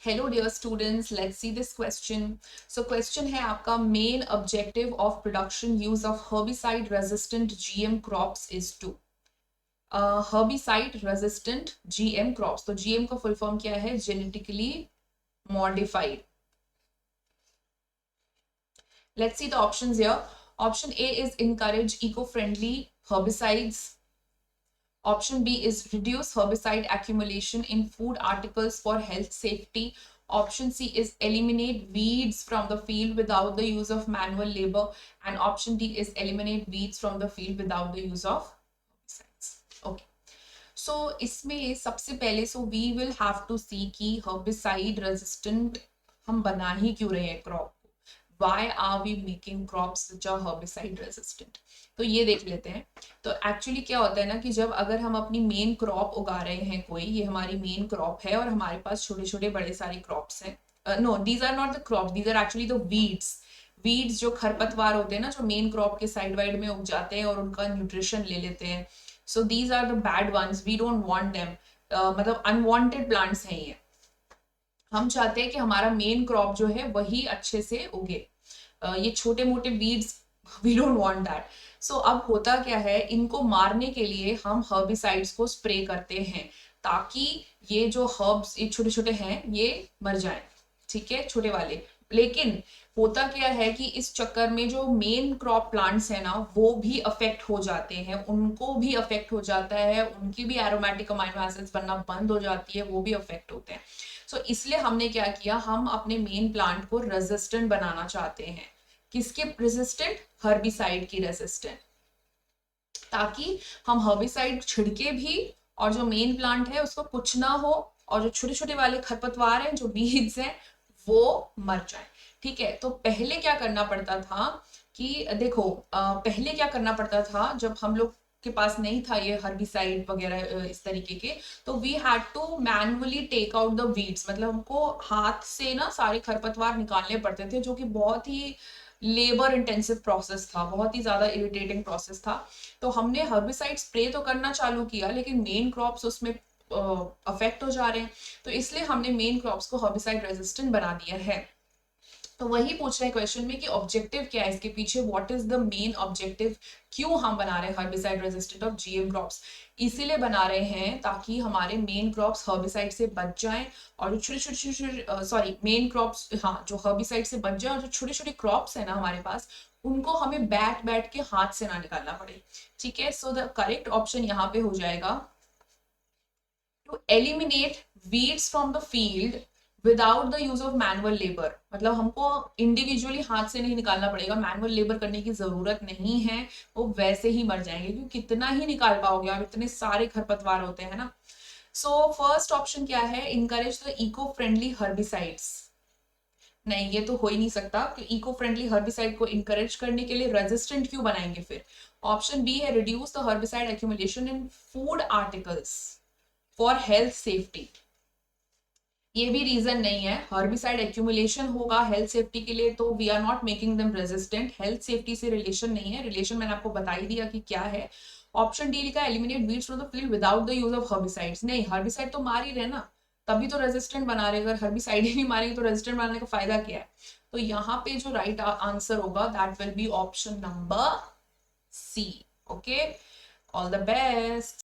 Hello dear students, let's see this question. So question है आपका main objective of production use of herbicide resistant GM crops is to herbicide resistant GM crops. तो GM का full form क्या है? Genetically modified. Let's see the options here. Option A is encourage eco-friendly herbicides. Option B is reduce herbicide accumulation in food articles for health safety. Option C is eliminate weeds from the field without the use of manual labor. And option D is eliminate weeds from the field without the use of herbicides. Okay. So इसमें सबसे पहले we will have to see कि herbicide resistant हम बना ही क्यों रहे हैं crop. Why are we making crops which are herbicide resistant? तो ये देख लेते हैं. तो एक्चुअली क्या होता है ना कि जब अगर हम अपनी मेन क्रॉप उगा रहे हैं कोई, ये हमारी मेन क्रॉप है और हमारे पास छोटे छोटे बड़े सारे क्रॉप्स हैं. No, these are not the crops, these are actually the weeds जो खरपतवार होते हैं ना, जो मेन क्रॉप के साइड वाइड में उग जाते हैं और उनका न्यूट्रिशन ले लेते हैं. So these are the bad ones, we don't want them. मतलब अनवांटेड प्लांट्स हैं ये. हम चाहते हैं कि हमारा मेन क्रॉप जो है वही अच्छे से उगे. ये छोटे मोटे weeds, we don't want that. So अब होता क्या है, इनको मारने के लिए हम हर्बिसाइड्स को स्प्रे करते हैं ताकि ये जो हर्ब्स ये छोटे छोटे हैं ये मर जाएं. ठीक है, छोटे वाले. लेकिन होता क्या है कि इस चक्कर में जो मेन क्रॉप प्लांट्स है ना वो भी अफेक्ट हो जाते हैं, उनको भी अफेक्ट हो जाता है, उनकी भी एरोमेटिक अमाइनो एसिड्स बनना बंद हो जाती है, वो भी अफेक्ट होते हैं. सो इसलिए हमने क्या किया, हम अपने मेन प्लांट को रेजिस्टेंट बनाना चाहते हैं. किसके रेजिस्टेंट? हर्बिसाइड की रेजिस्टेंट. ताकि हम हर्बिसाइड छिड़के भी और जो मेन प्लांट है उसको कुछ ना हो और जो छोटे छोटे वाले खरपतवार हैं, जो बीज हैं, वो मर जाए. ठीक है. तो पहले क्या करना पड़ता था कि देखो, पहले क्या करना पड़ता था जब हम लोग के पास नहीं था ये हर्बिसाइड वगैरह इस तरीके के, तो we had to manually take out the weeds. मतलब हमको हाथ से ना सारे खरपतवार निकालने पड़ते थे, जो कि बहुत ही लेबर इंटेंसिव प्रोसेस था, बहुत ही ज्यादा इरिटेटिंग प्रोसेस था. तो हमने हर्बिसाइड स्प्रे तो करना चालू किया, लेकिन मेन क्रॉप्स उसमें अफेक्ट हो जा रहे हैं. तो इसलिए हमने मेन क्रॉप्स को हर्बिसाइड रेजिस्टेंट बना दिया है. तो वही पूछ रहे हैं क्वेश्चन में कि ऑब्जेक्टिव क्या है इसके पीछे, what is the main objective, क्यों हम बना रहे हैं हर्बिसाइड रेजिस्टेंट और जीएम क्रॉप्स. इसीलिए बना रहे हैं ताकि हमारे मेन क्रॉप्स हर्बिसाइड से बच जाएं और जो छोटे छोटे सॉरी मेन क्रॉप्स, हाँ, जो हर्बिसाइड से बच जाए और जो छोटे छोटे क्रॉप्स है ना हमारे पास, उनको हमें बैठ बैठ के हाथ से ना निकालना पड़े. ठीक है. सो द करेक्ट ऑप्शन यहाँ पे हो जाएगा to eliminate weeds from the field without the use of manual labour. मतलब हमको इंडिविजुअली हाथ से नहीं निकालना पड़ेगा, मैनुअल लेबर करने की जरूरत नहीं है, वो वैसे ही मर जाएंगे, क्योंकि कितना ही निकाल पाओगे आप, इतने सारे खरपतवार होते हैं ना. सो फर्स्ट ऑप्शन क्या है, encourage the eco friendly herbicides. नहीं, ये तो हो ही नहीं सकता कि इको फ्रेंडली हर्बिसाइड को इनकरेज करने के लिए रेजिस्टेंट क्यों बनाएंगे फिर. ऑप्शन बी है reduce the herbicide accumulation in food articles for health safety. ये भी रीजन नहीं है. हर्बिसाइड एक्यूमुलेशन होगा हेल्थ सेफ्टी के लिए, तो we are not making them resistant. Health safety से रिलेशन नहीं है, रिलेशन मैंने आपको बता ही दिया कि क्या है. ऑप्शन डी लिखा eliminate weeds from the field without the use of herbicides. नहीं, हर्बिसाइड तो मार ही रहे ना, तभी तो रेजिस्टेंट बना रहे. अगर हर्बिसाइड ही नहीं मारेंगे तो रेजिस्टेंट बनाने का फायदा क्या है. तो यहाँ पे जो राइट आंसर होगा that will be option number C. Okay, all the best.